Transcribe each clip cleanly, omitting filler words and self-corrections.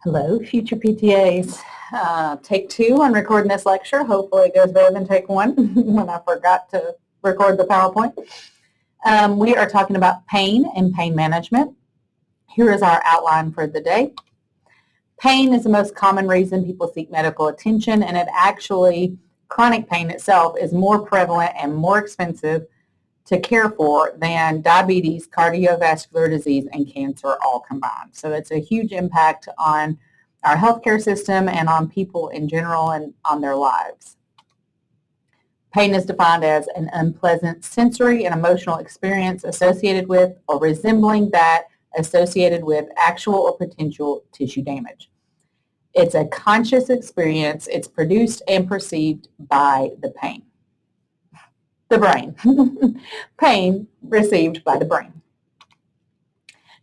Hello, future PTAs. Take two on recording this lecture. Hopefully it goes better than take one when I forgot to record the PowerPoint. We are talking about pain and pain management. Here is our outline for the day. Pain is the most common reason people seek medical attention, and chronic pain itself is more prevalent and more expensive to care for than diabetes, cardiovascular disease, and cancer all combined. So it's a huge impact on our healthcare system and on people in general and on their lives. Pain is defined as an unpleasant sensory and emotional experience associated with or resembling that associated with actual or potential tissue damage. It's a conscious experience. It's produced and perceived by the brain. Pain received by the brain.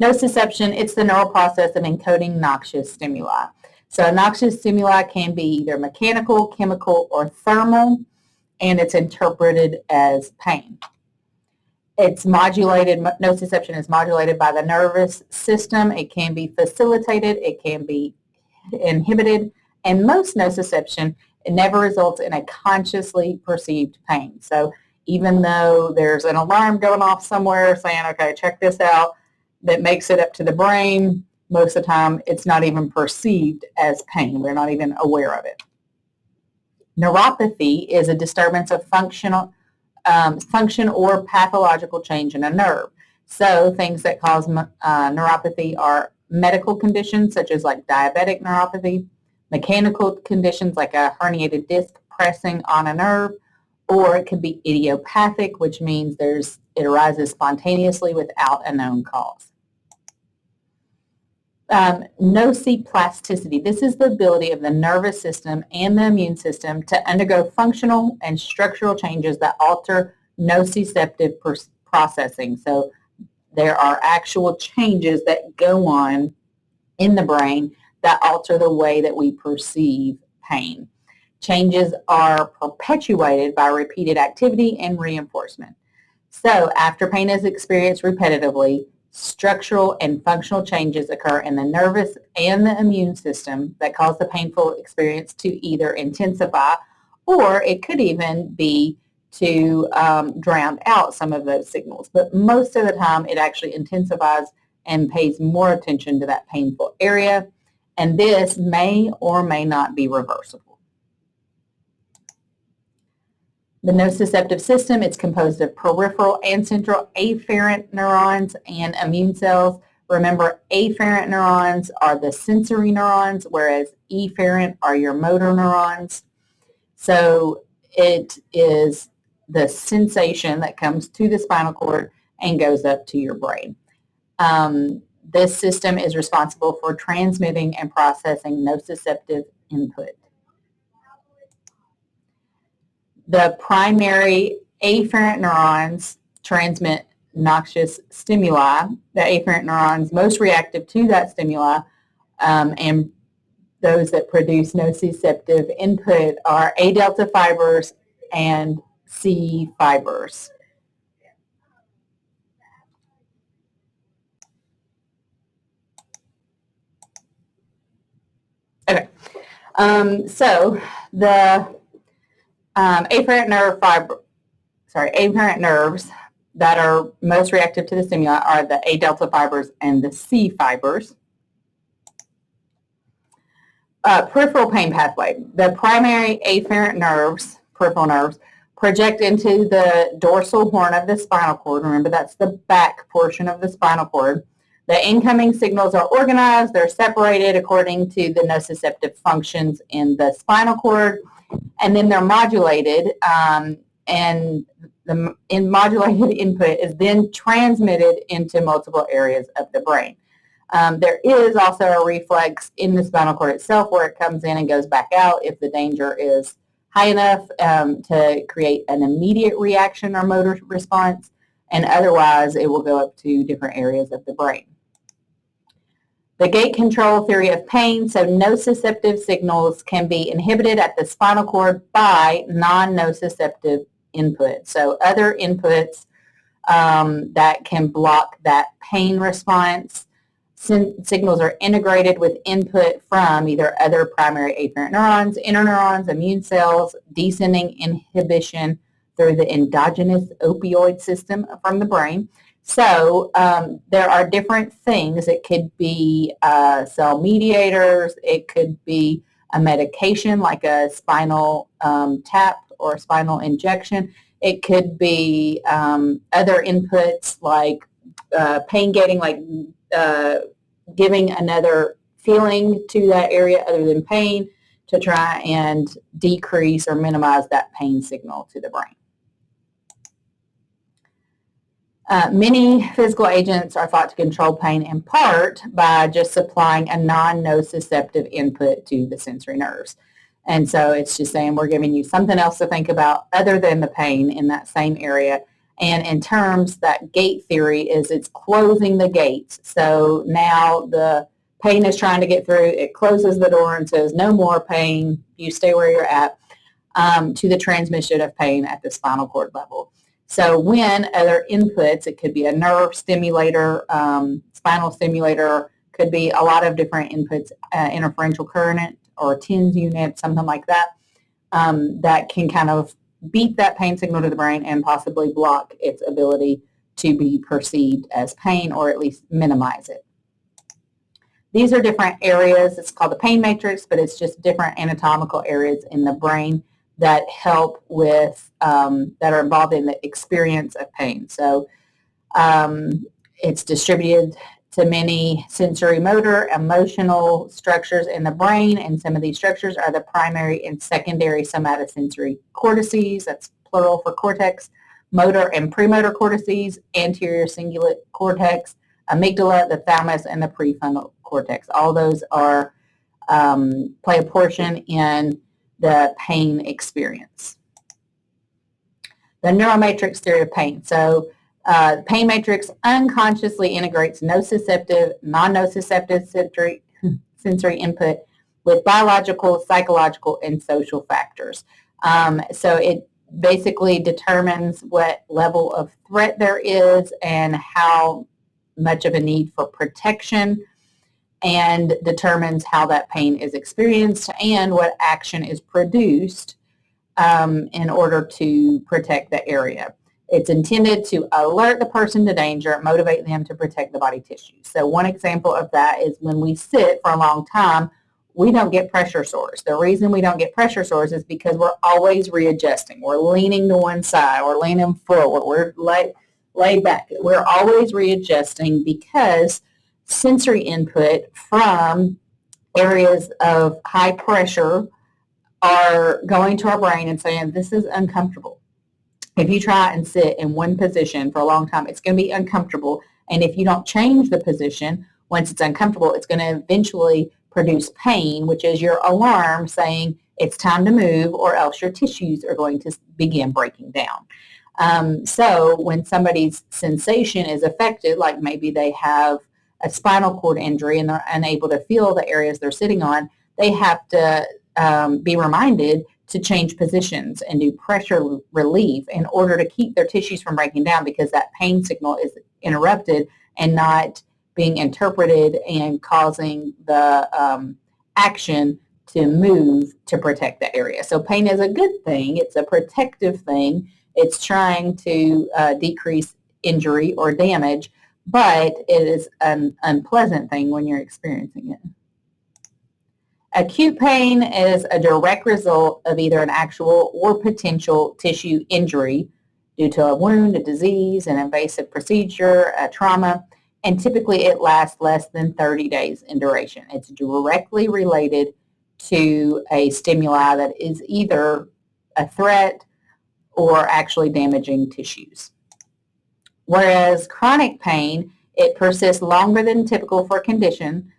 Nociception, it's the neural process of encoding noxious stimuli. So noxious stimuli can be either mechanical, chemical, or thermal, and it's interpreted as pain. Nociception is modulated by the nervous system. It can be facilitated, it can be inhibited, and most nociception, it never results in a consciously perceived pain. So even though there's an alarm going off somewhere saying, okay, check this out, that makes it up to the brain, most of the time it's not even perceived as pain. We're not even aware of it. Neuropathy is a disturbance of function or pathological change in a nerve. So things that cause neuropathy are medical conditions such as like diabetic neuropathy, mechanical conditions like a herniated disc pressing on a nerve, or it could be idiopathic, which means it arises spontaneously without a known cause. Nociplasticity. This is the ability of the nervous system and the immune system to undergo functional and structural changes that alter nociceptive processing. So there are actual changes that go on in the brain that alter the way that we perceive pain. Changes are perpetuated by repeated activity and reinforcement. So after pain is experienced repetitively, structural and functional changes occur in the nervous and the immune system that cause the painful experience to either intensify, or it could even be to drown out some of those signals. But most of the time it actually intensifies and pays more attention to that painful area, and this may or may not be reversible. The nociceptive system, it's composed of peripheral and central afferent neurons and immune cells. Remember, afferent neurons are the sensory neurons, whereas efferent are your motor neurons. So it is the sensation that comes to the spinal cord and goes up to your brain. This system is responsible for transmitting and processing nociceptive input. The primary afferent neurons transmit noxious stimuli. The afferent neurons most reactive to that stimuli and those that produce nociceptive input are A delta fibers and C fibers. Okay, so the afferent nerves that are most reactive to the stimuli are the A delta fibers and the C fibers. Peripheral pain pathway. The primary afferent nerves, peripheral nerves, project into the dorsal horn of the spinal cord. Remember, that's the back portion of the spinal cord. The incoming signals are organized. They're separated according to the nociceptive functions in the spinal cord, and then they're modulated, and the modulated input is then transmitted into multiple areas of the brain. There is also a reflex in the spinal cord itself where it comes in and goes back out if the danger is high enough to create an immediate reaction or motor response, and otherwise it will go up to different areas of the brain. The gate control theory of pain, so nociceptive signals can be inhibited at the spinal cord by non-nociceptive input. So other inputs that can block that pain response. signals are integrated with input from either other primary afferent neurons, interneurons, immune cells, descending inhibition through the endogenous opioid system from the brain. So there are different things. It could be cell mediators. It could be a medication like a spinal tap or spinal injection. It could be other inputs like pain gating, like giving another feeling to that area other than pain to try and decrease or minimize that pain signal to the brain. Many physical agents are thought to control pain in part by just supplying a non-nociceptive input to the sensory nerves. And so it's just saying we're giving you something else to think about other than the pain in that same area. And in terms, that gate theory is it's closing the gates. So now the pain is trying to get through. It closes the door and says, no more pain. You stay where you're at, to the transmission of pain at the spinal cord level. So when other inputs, it could be a nerve stimulator, spinal stimulator, could be a lot of different inputs, interferential current or TENS unit, something like that, that can kind of beat that pain signal to the brain and possibly block its ability to be perceived as pain or at least minimize it. These are different areas. It's called the pain matrix, but it's just different anatomical areas in the brain that help with, that are involved in the experience of pain. So it's distributed to many sensory, motor, emotional structures in the brain, and some of these structures are the primary and secondary somatosensory cortices, that's plural for cortex, motor and premotor cortices, anterior cingulate cortex, amygdala, the thalamus, and the prefrontal cortex. All those are play a portion in the pain experience. The neuromatrix theory of pain. So pain matrix unconsciously integrates nociceptive, non-nociceptive sensory input with biological, psychological, and social factors. So it basically determines what level of threat there is and how much of a need for protection, and determines how that pain is experienced and what action is produced in order to protect the area. It's intended to alert the person to danger, motivate them to protect the body tissue. So one example of that is when we sit for a long time, we don't get pressure sores. The reason we don't get pressure sores is because we're always readjusting. We're leaning to one side, we're leaning forward, we're laid back. We're always readjusting because sensory input from areas of high pressure are going to our brain and saying, this is uncomfortable. If you try and sit in one position for a long time, it's going to be uncomfortable. And if you don't change the position, once it's uncomfortable, it's going to eventually produce pain, which is your alarm saying it's time to move or else your tissues are going to begin breaking down. So when somebody's sensation is affected, like maybe they have a spinal cord injury and they're unable to feel the areas they're sitting on, they have to be reminded to change positions and do pressure relief in order to keep their tissues from breaking down, because that pain signal is interrupted and not being interpreted and causing the action to move to protect the area. So pain is a good thing. It's a protective thing. It's trying to decrease injury or damage, but it is an unpleasant thing when you're experiencing it. Acute pain is a direct result of either an actual or potential tissue injury due to a wound, a disease, an invasive procedure, a trauma, and typically it lasts less than 30 days in duration. It's directly related to a stimuli that is either a threat or actually damaging tissues. Whereas chronic pain, it persists longer than typical for a condition,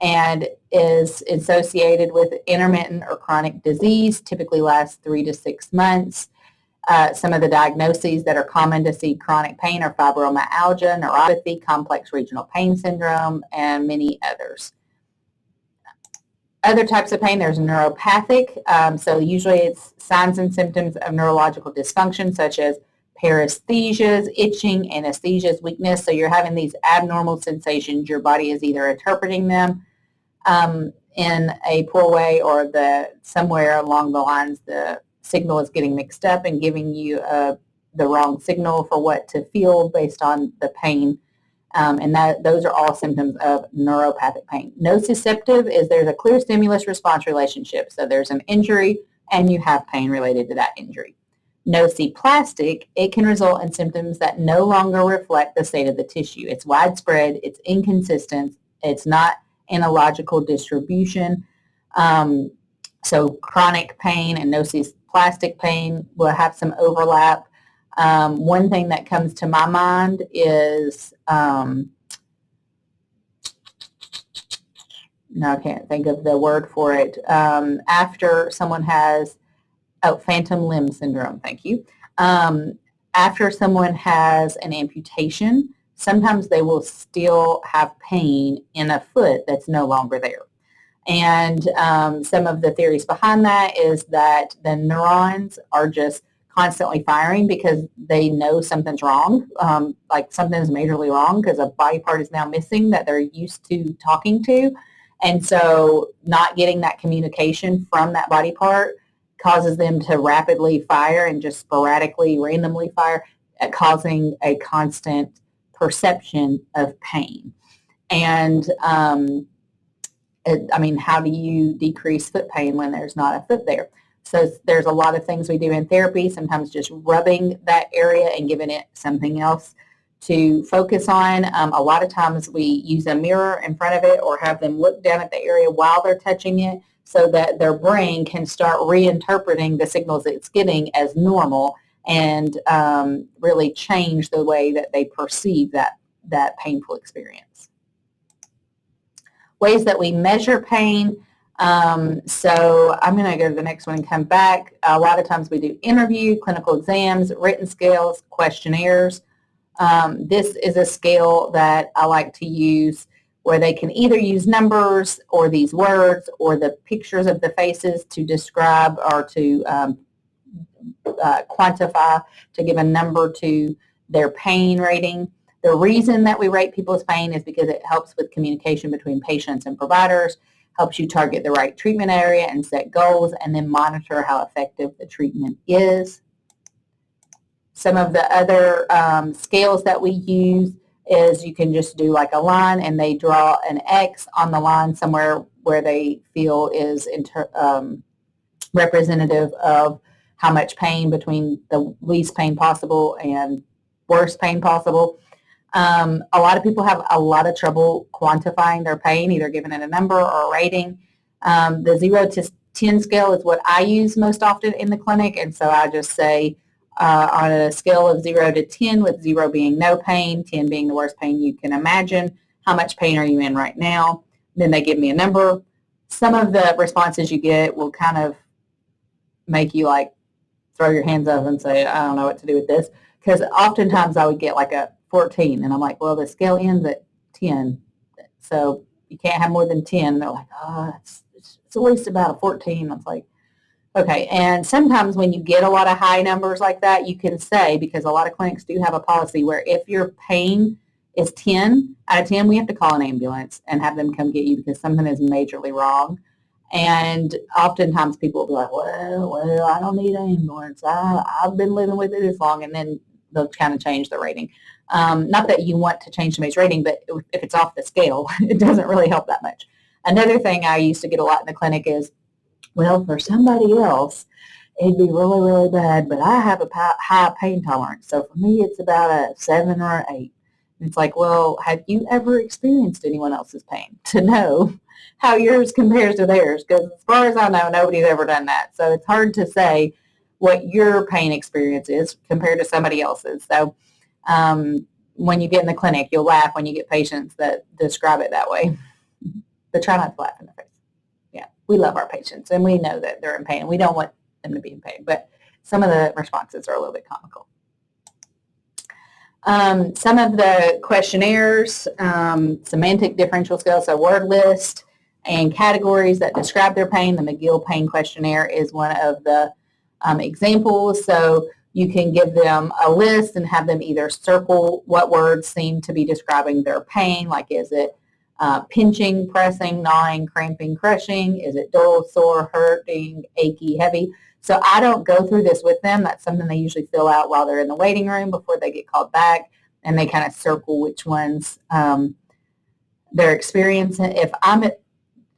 and is associated with intermittent or chronic disease, typically lasts 3 to 6 months. Some of the diagnoses that are common to see chronic pain are fibromyalgia, neuropathy, complex regional pain syndrome, and many others. Other types of pain, there's neuropathic. So usually it's signs and symptoms of neurological dysfunction, such as paresthesias, itching, anesthesias, weakness. So you're having these abnormal sensations. Your body is either interpreting them in a poor way, or somewhere along the lines the signal is getting mixed up and giving you the wrong signal for what to feel based on the pain. And those are all symptoms of neuropathic pain. Nociceptive is there's a clear stimulus-response relationship. So there's an injury and you have pain related to that injury. Nociplastic, it can result in symptoms that no longer reflect the state of the tissue. It's widespread, it's inconsistent, it's not analogical distribution. So chronic pain and nociplastic pain will have some overlap. One thing that comes to my mind is, no, I can't think of the word for it. After someone has, phantom limb syndrome, thank you. After someone has an amputation, sometimes they will still have pain in a foot that's no longer there. And some of the theories behind that is that the neurons are just constantly firing because they know something's wrong, like something's majorly wrong because a body part is now missing that they're used to talking to. And so not getting that communication from that body part causes them to rapidly fire and just sporadically, randomly fire, causing a constant perception of pain. And how do you decrease foot pain when there's not a foot there? So there's a lot of things we do in therapy, sometimes just rubbing that area and giving it something else to focus on. A lot of times we use a mirror in front of it or have them look down at the area while they're touching it so that their brain can start reinterpreting the signals it's getting as normal and really change the way that they perceive that painful experience. Ways that we measure pain. So I'm going to go to the next one and come back. A lot of times we do interview, clinical exams, written scales, questionnaires. This is a scale that I like to use where they can either use numbers or these words or the pictures of the faces to describe or to quantify, to give a number to their pain rating. The reason that we rate people's pain is because it helps with communication between patients and providers, helps you target the right treatment area and set goals, and then monitor how effective the treatment is. Some of the other scales that we use is you can just do like a line and they draw an X on the line somewhere where they feel is representative of how much pain between the least pain possible and worst pain possible. A lot of people have a lot of trouble quantifying their pain, either giving it a number or a rating. The 0 to 10 scale is what I use most often in the clinic, and so I just say on a scale of 0 to 10, with 0 being no pain, 10 being the worst pain you can imagine, how much pain are you in right now? Then they give me a number. Some of the responses you get will kind of make you like throw your hands up and say, I don't know what to do with this, because oftentimes I would get like a 14, and I'm like, well, the scale ends at 10, so you can't have more than 10. They're like, oh, it's at least about a 14. I was like, okay. And sometimes when you get a lot of high numbers like that, you can say, because a lot of clinics do have a policy where if your pain is 10 out of 10, we have to call an ambulance and have them come get you because something is majorly wrong. And oftentimes people will be like, well, I don't need an ambulance. I've been living with it this long, and then they'll kind of change the rating. Not that you want to change somebody's rating, but if it's off the scale, it doesn't really help that much. Another thing I used to get a lot in the clinic is, well, for somebody else, it'd be really, really bad, but I have a high pain tolerance. So for me, it's about a 7 or an 8. And it's like, well, have you ever experienced anyone else's pain to know how yours compares to theirs? Because as far as I know, nobody's ever done that. So it's hard to say what your pain experience is compared to somebody else's. So when you get in the clinic, you'll laugh when you get patients that describe it that way. But try not to laugh in the face. Yeah, we love our patients, and we know that they're in pain. We don't want them to be in pain, but some of the responses are a little bit comical. Some of the questionnaires, semantic differential scale, so word list and categories that describe their pain. The McGill Pain Questionnaire is one of the examples. So You can give them a list and have them either circle what words seem to be describing their pain, like is it pinching, pressing, gnawing, cramping, crushing? Is it dull, sore, hurting, achy, heavy? So I don't go through this with them. That's something they usually fill out while they're in the waiting room before they get called back, and they kind of circle which ones they're experiencing. If I'm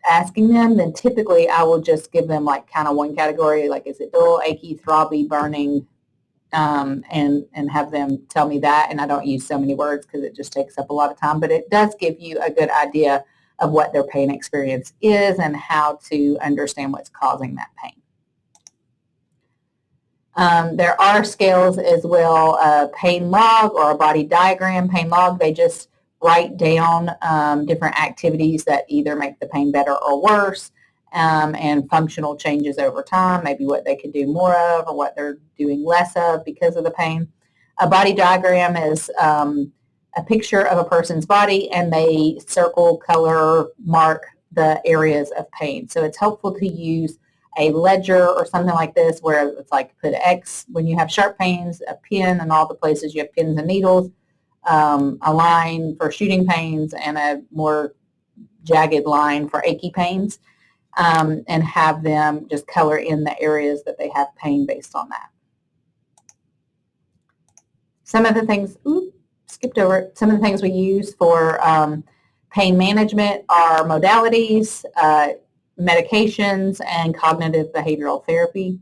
asking them, then typically I will just give them like kind of one category, like is it dull, achy, throbby, burning, and have them tell me that. And I don't use so many words because it just takes up a lot of time, but it does give you a good idea of what their pain experience is and how to understand what's causing that pain. There are scales as well, a pain log or a body diagram. Pain log, they just write down different activities that either make the pain better or worse, and functional changes over time, maybe what they could do more of or what they're doing less of because of the pain. A body diagram is a picture of a person's body, and they circle, color, mark the areas of pain. So it's helpful to use a ledger or something like this where it's like put X when you have sharp pains, a pin in all the places you have pins and needles, a line for shooting pains, and a more jagged line for achy pains, and have them just color in the areas that they have pain based on that. Some of the things, skipped over it. Some of the things we use for pain management are modalities, medications, and cognitive behavioral therapy.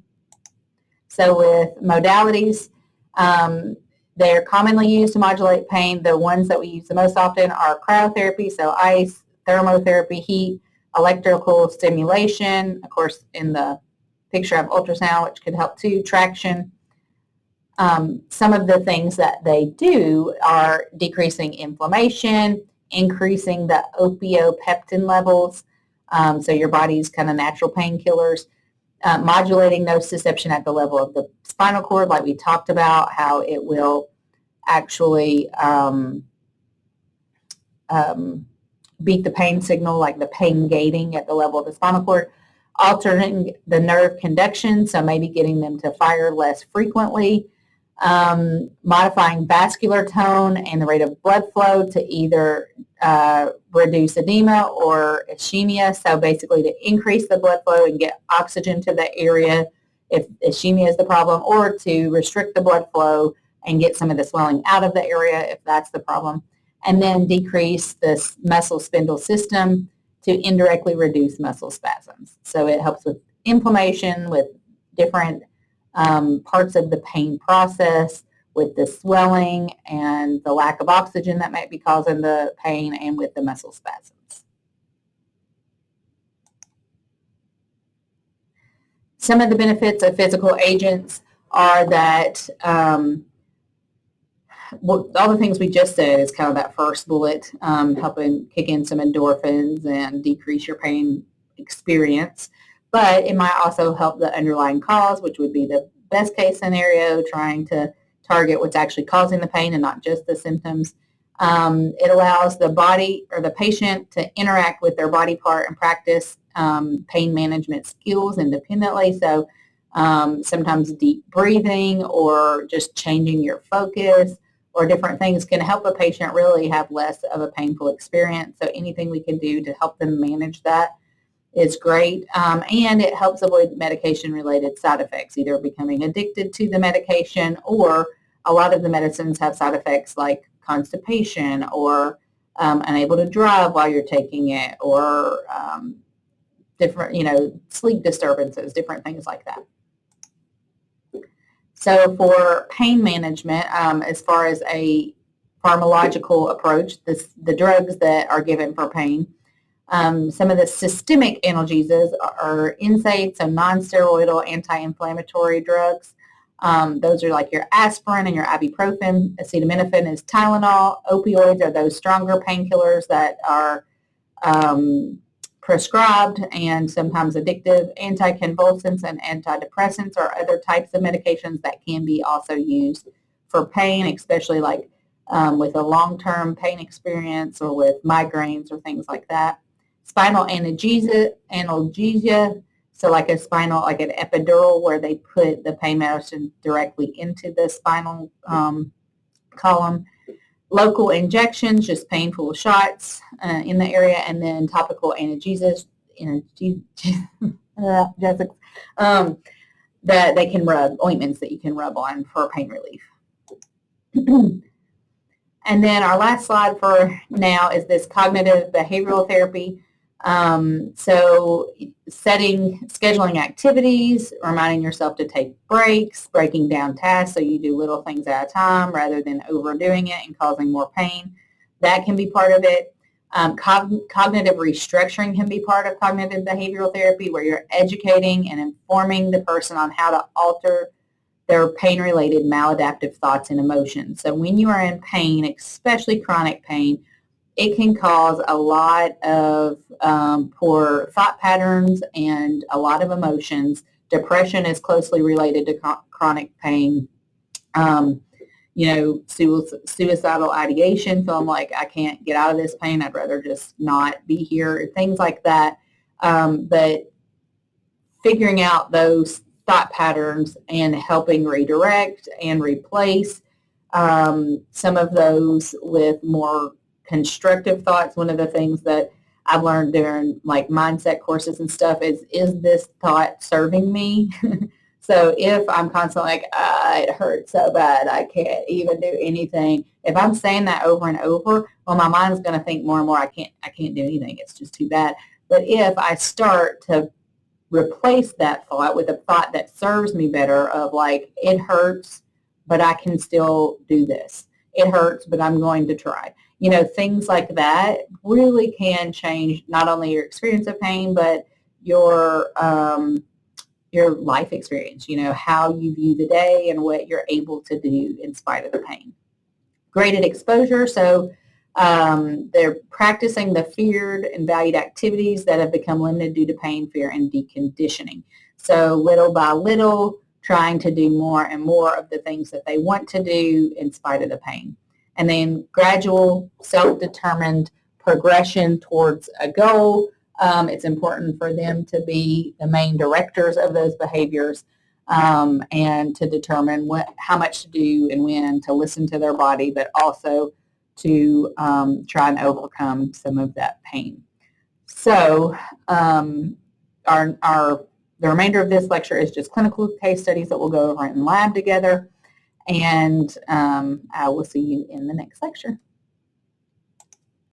So with modalities, they're commonly used to modulate pain. The ones that we use the most often are cryotherapy, so ice, thermotherapy, heat, electrical stimulation, of course in the picture of ultrasound, which could help too, traction. Some of the things that they do are decreasing inflammation, increasing the opioid levels, so your body's kind of natural painkillers, modulating nociception at the level of the spinal cord, like we talked about, how it will actually beat the pain signal, like the pain gating at the level of the spinal cord, altering the nerve conduction, so maybe getting them to fire less frequently, modifying vascular tone and the rate of blood flow to either reduce edema or ischemia, so basically to increase the blood flow and get oxygen to the area if ischemia is the problem, or to restrict the blood flow and get some of the swelling out of the area if that's the problem, and then decrease the muscle spindle system to indirectly reduce muscle spasms. So it helps with inflammation, with different parts of the pain process, with the swelling and the lack of oxygen that might be causing the pain, and with the muscle spasms. Some of the benefits of physical agents are that all the things we just said is kind of that first bullet, helping kick in some endorphins and decrease your pain experience. But it might also help the underlying cause, which would be the best case scenario, trying to target what's actually causing the pain and not just the symptoms. It allows the body or the patient to interact with their body part and practice pain management skills independently. So sometimes deep breathing or just changing your focus or different things can help a patient really have less of a painful experience. So anything we can do to help them manage that is great. And it helps avoid medication-related side effects, either becoming addicted to the medication, or a lot of the medicines have side effects like constipation or unable to drive while you're taking it, or different, sleep disturbances, different things like that. So for pain management, as far as a pharmacological approach, the drugs that are given for pain, some of the systemic analgesics are NSAIDs, so non-steroidal anti-inflammatory drugs. Those are like your aspirin and your ibuprofen. Acetaminophen is Tylenol. Opioids are those stronger painkillers that are prescribed and sometimes addictive. Anticonvulsants and antidepressants are other types of medications that can be also used for pain, especially like with a long-term pain experience or with migraines or things like that. Spinal analgesia, So like a spinal, like an epidural where they put the pain medicine directly into the spinal column. Local injections, just painful shots in the area, and then topical analgesics, that they can rub, ointments that you can rub on for pain relief. And then our last slide for now is this cognitive behavioral therapy. So scheduling activities, reminding yourself to take breaks, breaking down tasks so you do little things at a time rather than overdoing it and causing more pain. That can be part of it. Cognitive restructuring can be part of cognitive behavioral therapy, where you're educating and informing the person on how to alter their pain-related maladaptive thoughts and emotions. So when you are in pain, especially chronic pain, it can cause a lot of poor thought patterns and a lot of emotions. Depression is closely related to chronic pain. Suicidal ideation, feeling like I can't get out of this pain, I'd rather just not be here, things like that. But figuring out those thought patterns and helping redirect and replace some of those with more constructive thoughts. One of the things that I've learned during like mindset courses and stuff is this thought serving me? So if I'm constantly like, it hurts so bad, I can't even do anything. If I'm saying that over and over, well, my mind's going to think more and more, I can't do anything. It's just too bad. But if I start to replace that thought with a thought that serves me better, of like, it hurts, but I can still do this. It hurts, but I'm going to try. Things like that really can change not only your experience of pain, but your life experience, how you view the day and what you're able to do in spite of the pain. Graded exposure. So they're practicing the feared and valued activities that have become limited due to pain, fear, and deconditioning. So little by little, trying to do more and more of the things that they want to do in spite of the pain. And then gradual, self-determined progression towards a goal. It's important for them to be the main directors of those behaviors and to determine how much to do and when, to listen to their body, but also to try and overcome some of that pain. So the remainder of this lecture is just clinical case studies that we'll go over in lab together. And I will see you in the next lecture.